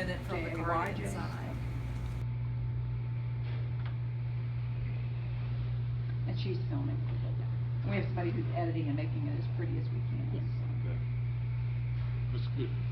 minute from the Guardian JAYJ. side. And she's filming. We have somebody who's editing and making it as pretty as we can. Yes. Okay. It's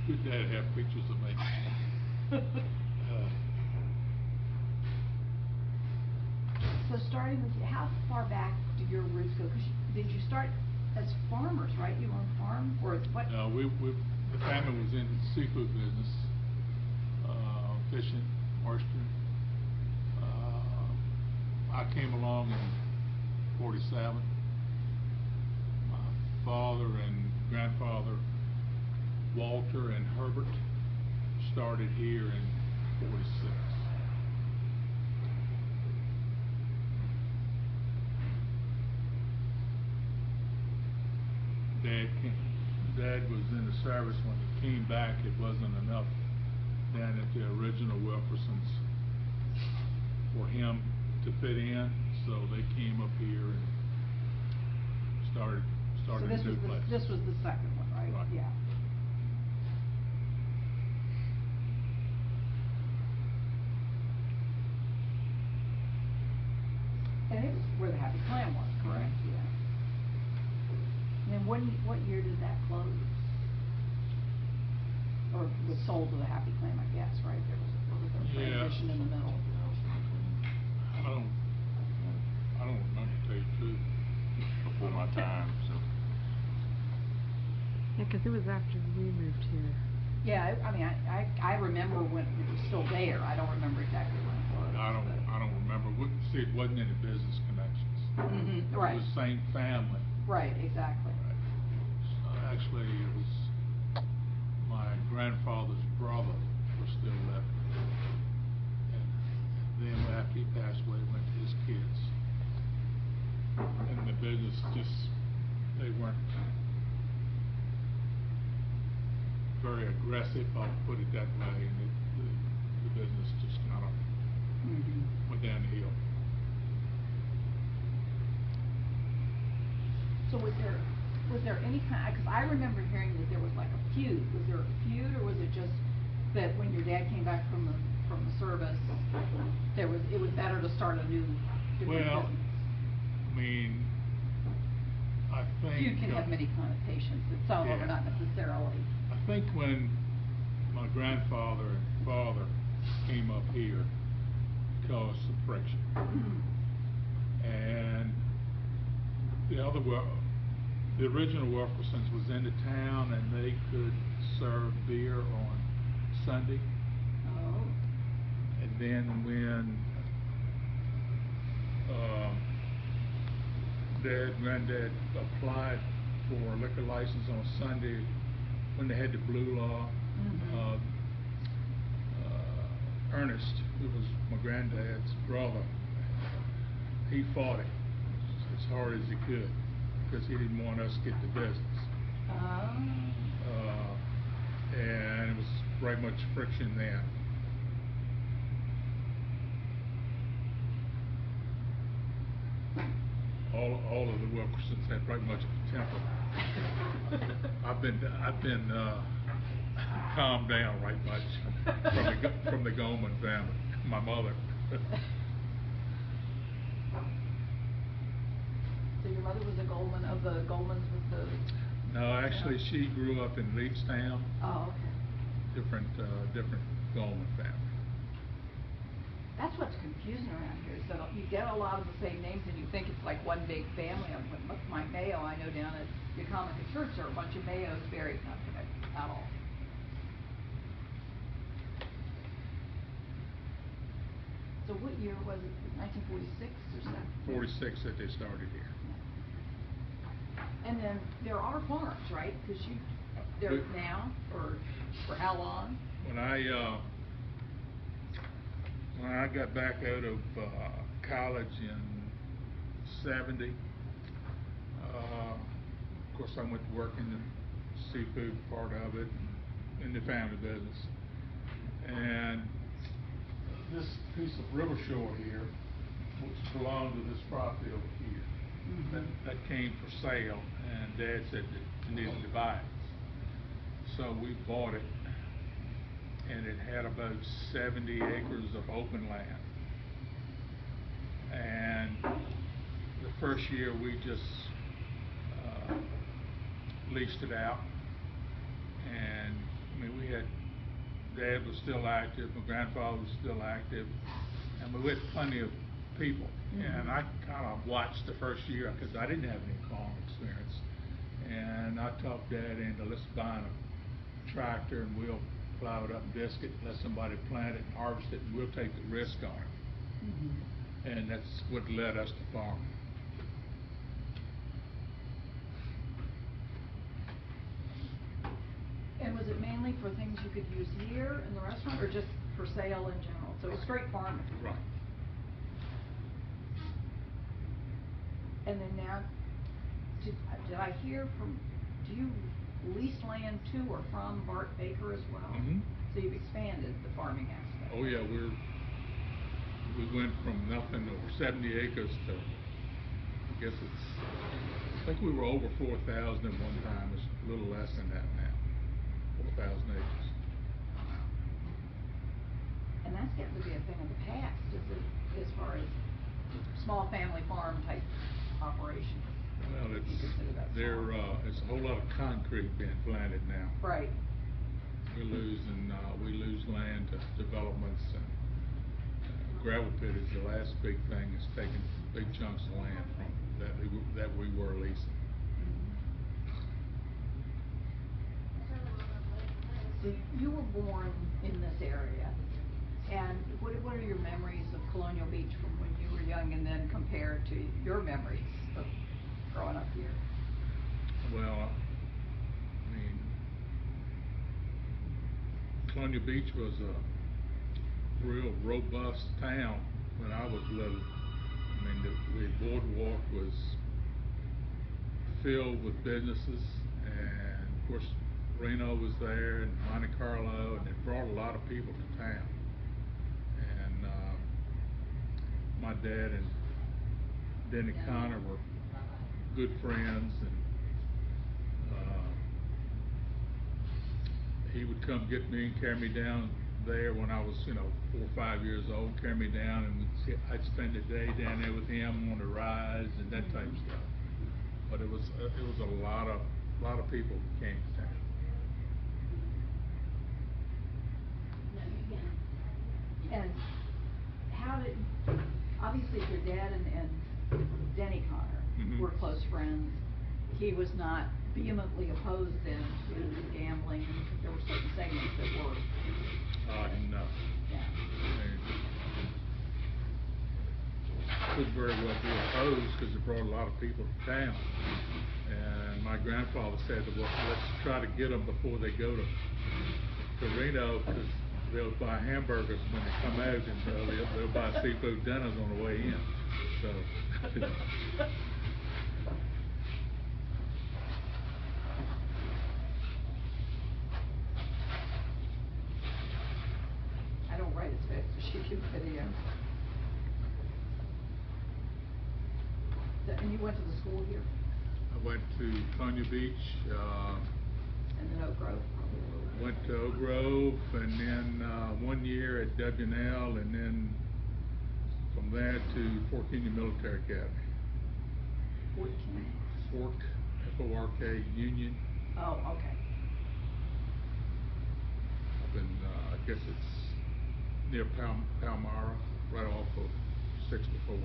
good to have pictures of me. So starting with, how far back do your roots go? Because did you start as farmers, right? You own a farm, or what? No, the family was in the seafood business, fishing, oystering. I came along in '47. My father and grandfather, Walter and Herbert, started here in '46. Dad was in the service. When he came back, it wasn't enough down at the original Wilkersons for him to fit in, so they came up here and started So a this new was place. this was the second one, right? Right. Yeah. And it was where the Happy Clam was, correct? Yeah. And then what year did that close? Or was sold to the Happy Clam, I guess, right? There was a transition in the middle. I don't remember, to tell you the truth. Before my time, so. Yeah, because it was after we moved here. Yeah, I mean, I remember when it was still there. I don't remember exactly when it was. I don't remember. See, it wasn't any business connections. Mm-hmm, right. It was the same family. Right, exactly. Actually, it was my grandfather's brother was still living. And then after he passed away, it went to his kids. And the business they weren't very aggressive, I'll put it that way, and the business just kind of went down the hill. So was there any kind, because I remember hearing that there was like a feud. Was there a feud, or was it just that when your dad came back from the service, it was better to start a new different Well, business? I mean, I think Feud can have many connotations, and some of them are not necessarily. I think when my grandfather and father came up here, it caused some friction. And the original Wilkersons was in the town, and they could serve beer on Sunday. Oh. And then when Granddad applied for a liquor license on Sunday, when they had the blue law, Ernest, who was my granddad's brother, he fought it as hard as he could because he didn't want us to get the business. And it was very much friction there. All of the Wilkersons had very much of a temper. I've been calmed down right much from the Goldman family, my mother. So your mother was a Goldman, of the Goldmans with the... No, actually, she grew up in Leedstown. Oh, okay. Different Goldman family. That's what's confusing around here, is that you get a lot of the same names and you think it's like one big family. My Mayo, I know down at the Comic Church, there are a bunch of Mayos buried, not connected at all. So what year was it, 1946 or something? 46 that they started here. And then there are farms, right? Because they're now, or for how long? When I got back out of college in '70, of course I went to work in the seafood part of it, in the family business. And this piece of river shore here, which belonged to this property over here, that came for sale, and Dad said that he needed to buy it. So we bought it and it had about 70 acres of open land. And the first year we just leased it out, and I mean, we had, Dad was still active, my grandfather was still active, and we had plenty of people. And I kind of watched the first year because I didn't have any farm experience, and I talked Dad into, let's buy a tractor and we'll plow it up and disc it, let somebody plant it and harvest it, and we'll take the risk on it. And that's what led us to farming. And was it mainly for things you could use here in the restaurant, or just for sale in general? So it's straight farming. Right. And then now, did I hear from, do you lease land to or from Bart Baker as well? So you've expanded the farming aspect. Oh yeah, we went from nothing, over 70 acres to, I guess I think we were over 4,000 at one time. It's a little less than that now, 4,000 acres. And that's getting to be a thing of the past, is it, as far as small family farm type operations? Well, You consider that small? it's a whole lot of concrete being planted now. Right. We lose land to developments, and gravel pit is the last big thing. It's taking big chunks of land from that we were leasing. So you were born in this area, and what are your memories of Colonial Beach from when you were young, and then compared to your memories of growing up here? Well, I mean, Colonial Beach was a real robust town when I was little. I mean, the boardwalk was filled with businesses, and of course Reno was there, and Monte Carlo, and it brought a lot of people to town. And my dad and Denny Connor were good friends, and he would come get me and carry me down there when I was, 4 or 5 years old, carry me down, and I'd spend the day down there with him on the rides and that type of stuff. But it was a lot of people who came to town. And how did, obviously your dad and Denny Connor were close friends. He was not vehemently opposed then to gambling, because there were certain segments that were. No. Yeah. Could very well be opposed because it brought a lot of people to town. And my grandfather said, well, let's try to get them before they go to Reno, because they'll buy hamburgers when they come out, and they'll buy seafood dinners on the way in. So. I don't write as fast as she can video. And you went to the school here? I went to Colonial Beach. And then Oak Grove? Went to Oak Grove, and then 1 year at W&L, and then from there to Fort Union Military Academy. Fort Union? Fort, F-O-R-K, Union. Oh, okay. Up in, I guess it's near Palmyra, right off of 64.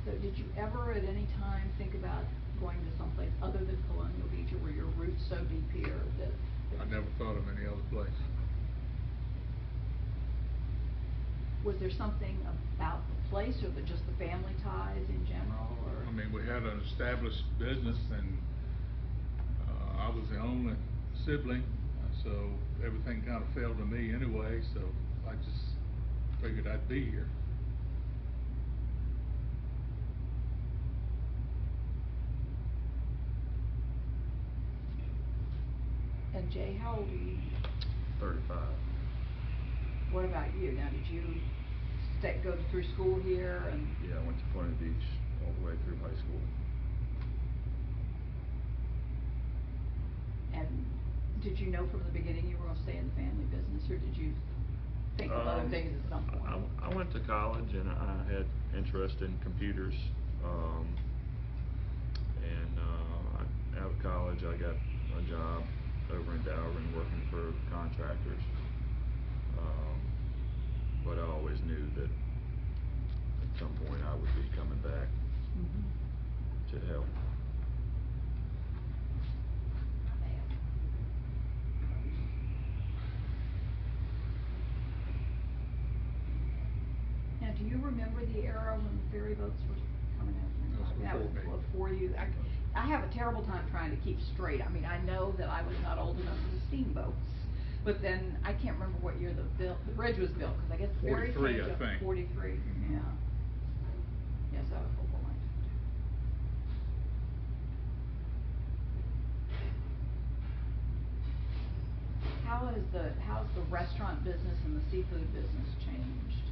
So did you ever at any time think about going to someplace other than Colonial Beach, or were your roots so deep here that? I never thought of any other place. Was there something about the place, or just the family ties in general, or? I mean, we had an established business, and I was the only sibling, so everything kind of fell to me anyway, so I just figured I'd be here. And Jay, how old are you? 35. What about you? Now, did you go through school here, and? Yeah, I went to Colonial Beach all the way through high school. And did you know from the beginning you were gonna stay in the family business, or did you think of other things at some point? I went to college and I had interest in computers. Out of college I got a job over in Dalvin working for contractors. But I always knew that at some point I would be coming back to help. Now, do you remember the era when the ferry boats were coming out? That was before me. Before you. I have a terrible time trying to keep straight. I mean, I know that I was not old enough for the steamboats, but then I can't remember what year the bridge was built, because I guess the ferry 43, came I to think. 43. Yeah. Yes, I was before mine. How's the restaurant business and the seafood business changed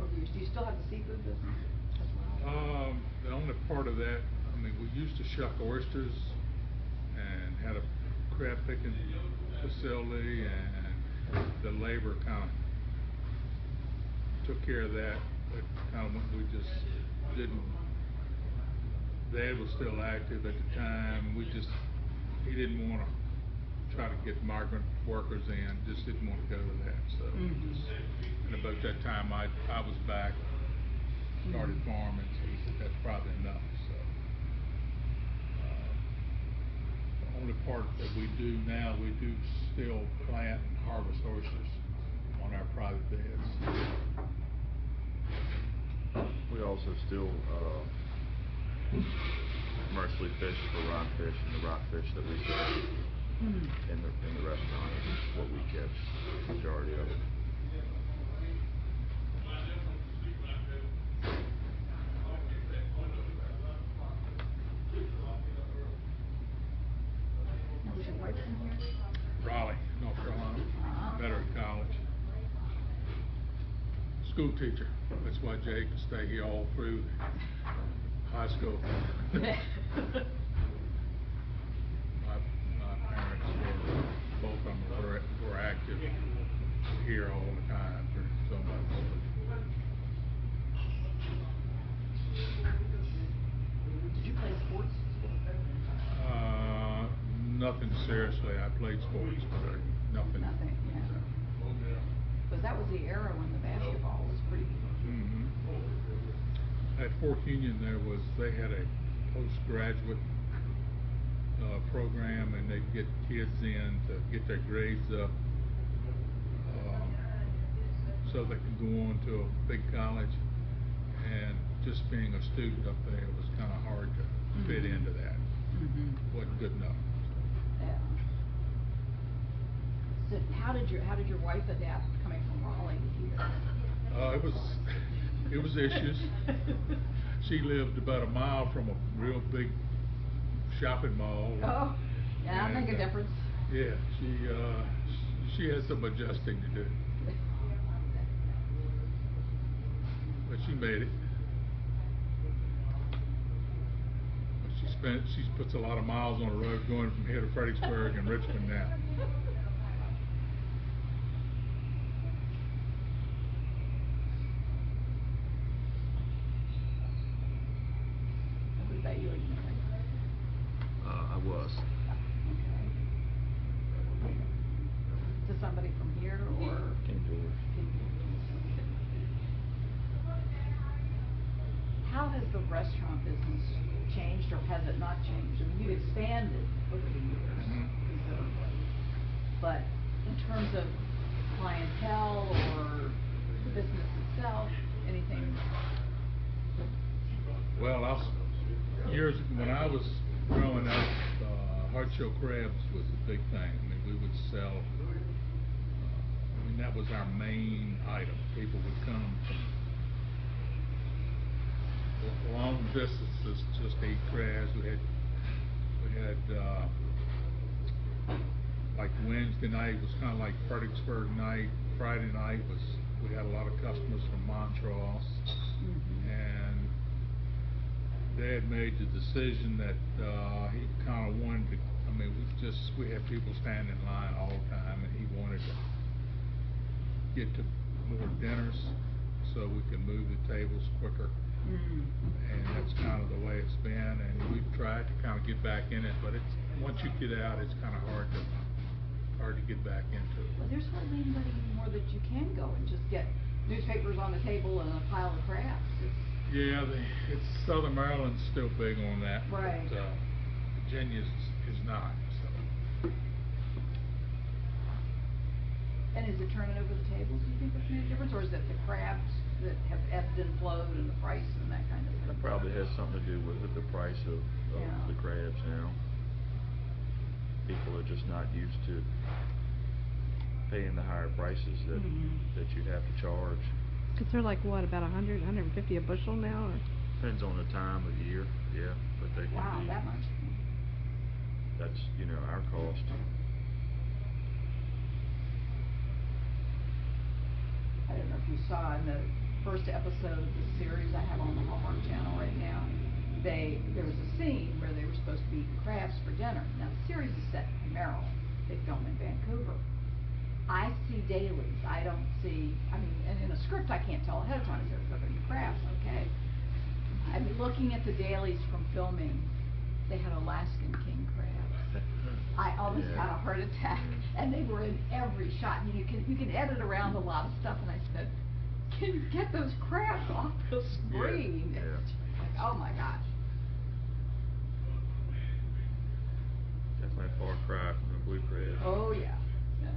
over the years? Do you still have the seafood business as well? The only part of that, I mean, we used to shuck oysters and had a crab picking facility, and the labor kind of took care of that. But kind of we just didn't. Dad was still active at the time. He didn't want to try to get migrant workers in. Just didn't want to go to that. So, and about that time, I was back, started farming. So he said that's probably enough. So, the only part that we do now, we do still plant and harvest oysters on our private beds. We also still commercially fish for rockfish, and the rockfish that we sell in the restaurant is what we catch, the majority of it. Now, was your wife from here? Raleigh, North Carolina. Met her at college. School teacher. That's why Jay could stay here all through high school. My parents both of them were active here all the time for so much. Did you play sports? Nothing seriously. I played sports, but nothing. Nothing, yeah. Because that was the era when the basketball was pretty. At Fort Union, they had a postgraduate program, and they'd get kids in to get their grades up, so they could go on to a big college. And just being a student up there, it was kind of hard to fit into that. Wasn't good enough. Yeah. So how did your wife adapt coming from Raleigh here? It was issues. She lived about a mile from a real big shopping mall. Oh, yeah, that'd make a difference. Yeah, she had some adjusting to do, but she made it. She puts a lot of miles on the road going from here to Fredericksburg and Richmond now. Was that you or you? I was. Okay. To somebody from here or? King George. How has the restaurant business changed, or has it not changed? I mean, you've expanded over the years considerably, but in terms of clientele or the business itself, anything? Well, years when I was growing up, hard shell crabs was a big thing. I mean, we would sell. I mean, that was our main item. People would come from long distances just to eat crabs. We had like Wednesday night was kind of like Fredericksburg night. Friday night we had a lot of customers from Montrose, and Dad made the decision that he kind of wanted to. I I mean, we had people standing in line all the time, and he wanted to get to more dinners so we can move the tables quicker. And that's kind of the way it's been, and we've tried to kind of get back in it, but once you get out, it's kind of hard to get back into it. Well, there's hardly anybody anymore that you can go and just get newspapers on the table and a pile of crabs. Yeah, it's Southern Maryland's still big on that. Right. But Virginia is not, so. And is it turning over the tables, do you think that's made a difference, or is it the crabs that have ebbed and flowed and the price and that kind of thing? That probably has something to do with it, the price of Yeah. the crabs now. People are just not used to paying the higher prices that you have to charge. Cause they're like, what, about 100, 150 a bushel now, or? Depends on the time of year, yeah, but they can Wow, be. that much? That's, our cost. I don't know if you saw in the first episode of the series I have on the Hallmark Channel right now, there was a scene where they were supposed to be eating crabs for dinner. Now the series is set in Maryland. They film in Vancouver. I see dailies. I don't see, and in a script I can't tell ahead of time if they're going to be crabs, okay. I'm looking at the dailies from filming. They had Alaskan king crabs. I almost Yeah. got a heart attack, and they were in every shot. You can edit around a lot of stuff, and I said, can you get those crabs off the screen? Yeah. It's just like, oh my gosh. Definitely a far cry from the blue crab. Oh yeah. Yeah.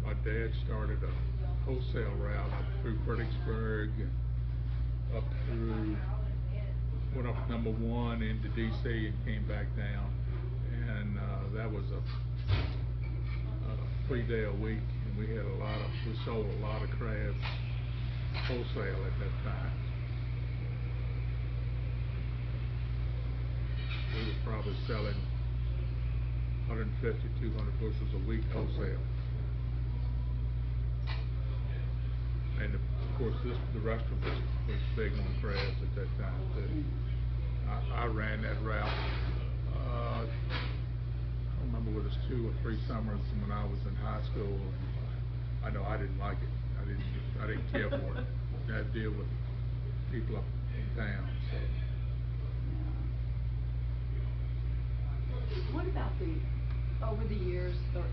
My dad started a wholesale route through Fredericksburg, up through, went up number 1 into DC and came back down. And that was a 3-day a week, and we sold a lot of crabs wholesale at that time. We were probably selling 150, 200 bushels a week wholesale. And of course, the restaurant was big on crabs at that time too. I ran that route. I don't remember whether it was 2 or 3 summers when I was in high school. I know I didn't like it. I didn't care for it. I had to deal with people up in town. So. What about over the years, the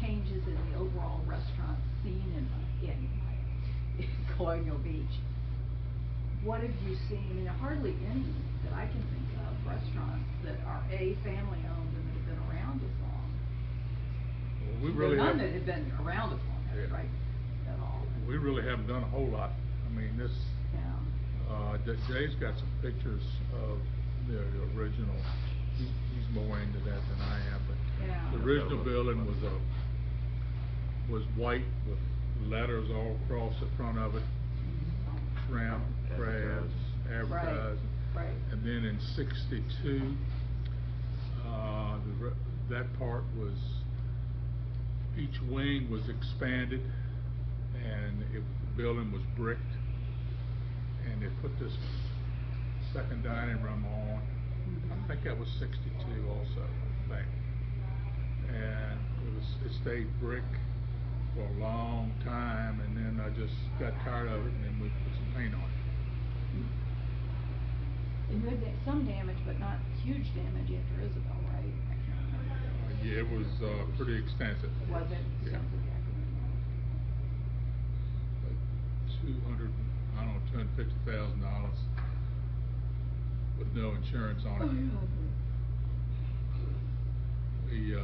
changes in the overall restaurant scene in Colonial Beach? What have you seen? Hardly any that I can think of restaurants that are family owned and that have been around as long. Well, we really none haven't, that have been around as long, right? At all. We really haven't done a whole lot. This. Yeah. Jay's got some pictures of the original. He's more into that than I am, but Yeah. the original building was white with letters all across the front of it. Shrimp, crabs, advertising. Right. And then in '62, that part was, each wing was expanded, and the building was bricked, and they put this second dining room on. I think that was '62 also, I think. And it stayed brick for a long time, and then I just got tired of it, and then we put some paint on it. And you had some damage, but not huge damage after Isabel, right? I can't remember. Yeah, it was pretty extensive. Was it? Yeah. Extensive, yeah, I can remember. Like $250,000 with no insurance on it.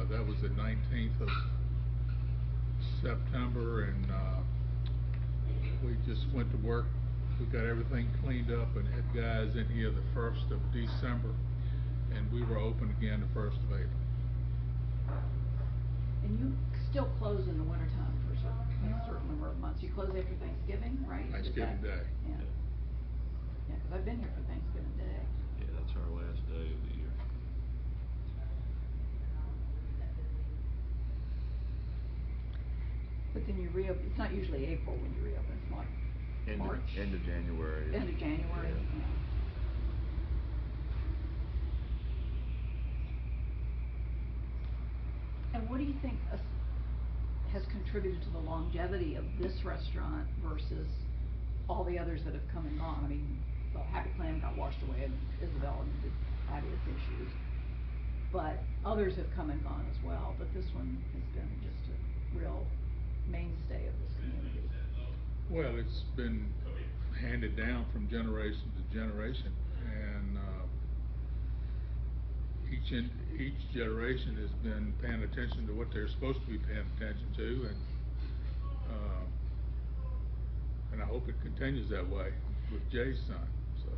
That was the 19th of September, and we just went to work. We got everything cleaned up and had guys in here the 1st of December, and we were open again the 1st of April. And you still close in the wintertime for a certain number of months. You close after Thanksgiving, right? Thanksgiving Day. Yeah. Yeah, because I've been here for Thanksgiving Day. Yeah, that's our last day of the year. But then you reopen, it's not usually April when you reopen, it's like March. End of January. End of January, Yeah. yeah. do you think has contributed to the longevity of this restaurant versus all the others that have come and gone? I mean, well, Happy Clam got washed away and Isabel and did obvious issues, but others have come and gone as well, but this one has been just a real mainstay of this community. Well, it's been handed down from generation to generation, and each generation has been paying attention to what they're supposed to be paying attention to, and I hope it continues that way with Jay's son. So.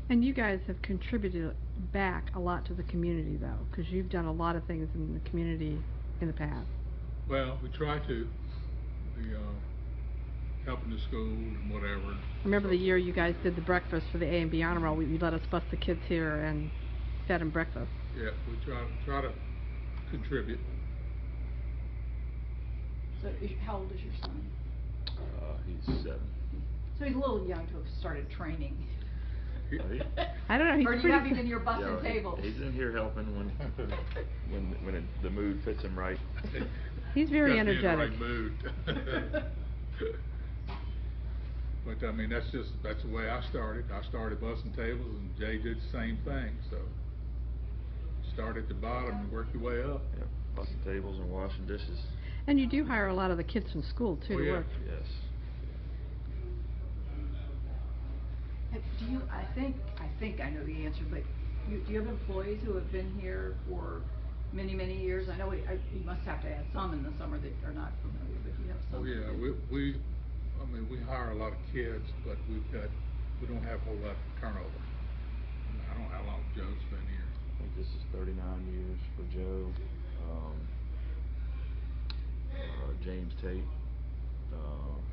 And you guys have contributed back a lot to the community, though, because you've done a lot of things in the community in the past. Well, we try to. We helping the school and whatever. Remember the year you guys did the breakfast for the A and B honor roll? You let us bus the kids here and fed them breakfast. Yeah, we try to contribute. So, how old is your son? He's 7. So he's a little young to have started training. I don't know. He's or do you pretty have him in your busting tables? He's in here helping when the mood fits him right. He's very Gotta be in the energetic. right mood. But I mean, that's the way I started. I started busting tables, and Jay did the same thing. So start at the bottom and work your way up. Yep, busting tables and washing dishes. And you do hire a lot of the kids from school too to work. Yes. Do you? I think I know the answer, but do you have employees who have been here for many years? I know you must have to add some in the summer that are not familiar, but you have some. Oh yeah, we hire a lot of kids, but we don't have a whole lot of turnover. I don't know how long Joe's been here. I think this is 39 years for Joe. James Tate,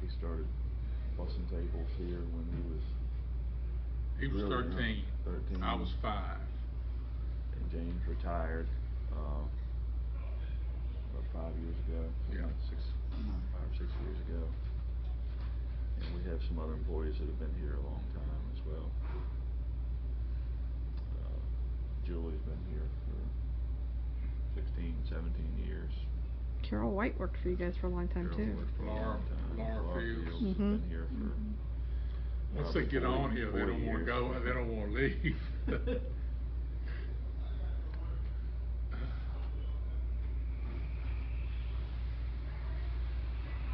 he started busting tables here when He was really 13. 13. I was 5. And James retired about 5 years ago. Yeah. 5 or 6 years ago. And we have some other employees that have been here a long time as well. Julie's been here for 16, 17 years. Carol White worked for you guys for a long time too. Worked for a long time. Laura Fields. Has been here for Once they get on here, they don't want to go. They don't want to leave.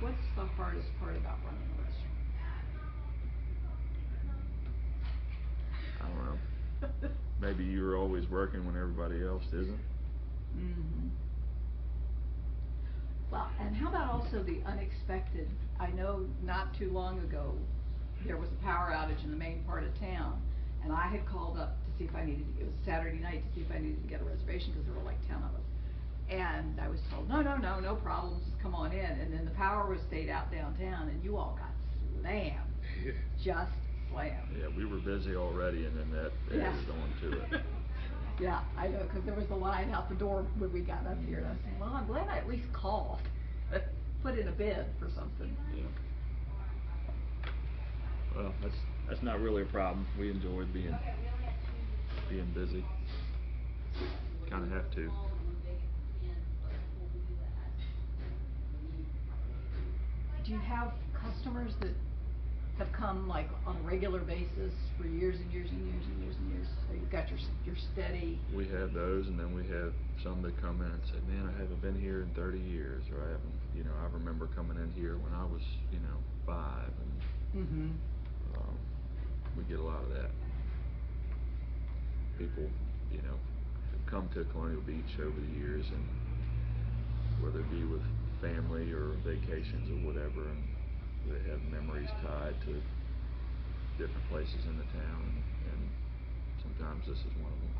What's the hardest part about running a restaurant? I don't know. Maybe you're always working when everybody else isn't. Mm-hmm. Well, and how about also the unexpected? I know not too long ago, there was a power outage in the main part of town, and I had called up to see if I needed, it was Saturday night, to see if I needed to get a reservation, because there were like 10 of us. And I was told, no problems, come on in. And then the power was stayed out downtown, and you all got slammed. Just slammed. Yeah, we were busy already, and then that added on to it. Yeah, I know, because there was a line out the door when we got up here, and I said, well, I'm glad I at least called. Put in a bid for something. Yeah. Well, that's not really a problem. We enjoyed being busy. Kind of have to. Do you have customers that have come like on a regular basis for years and years and years and years and years? So you've got your steady. We have those, and then we have some that come in and say, man, I haven't been here in 30 years, or I haven't, I remember coming in here when I was, 5, and Mm-hmm. We get a lot of that. People, have come to Colonial Beach over the years, and whether it be with family or vacations or whatever, and they have memories tied to different places in the town, and sometimes this is one of them.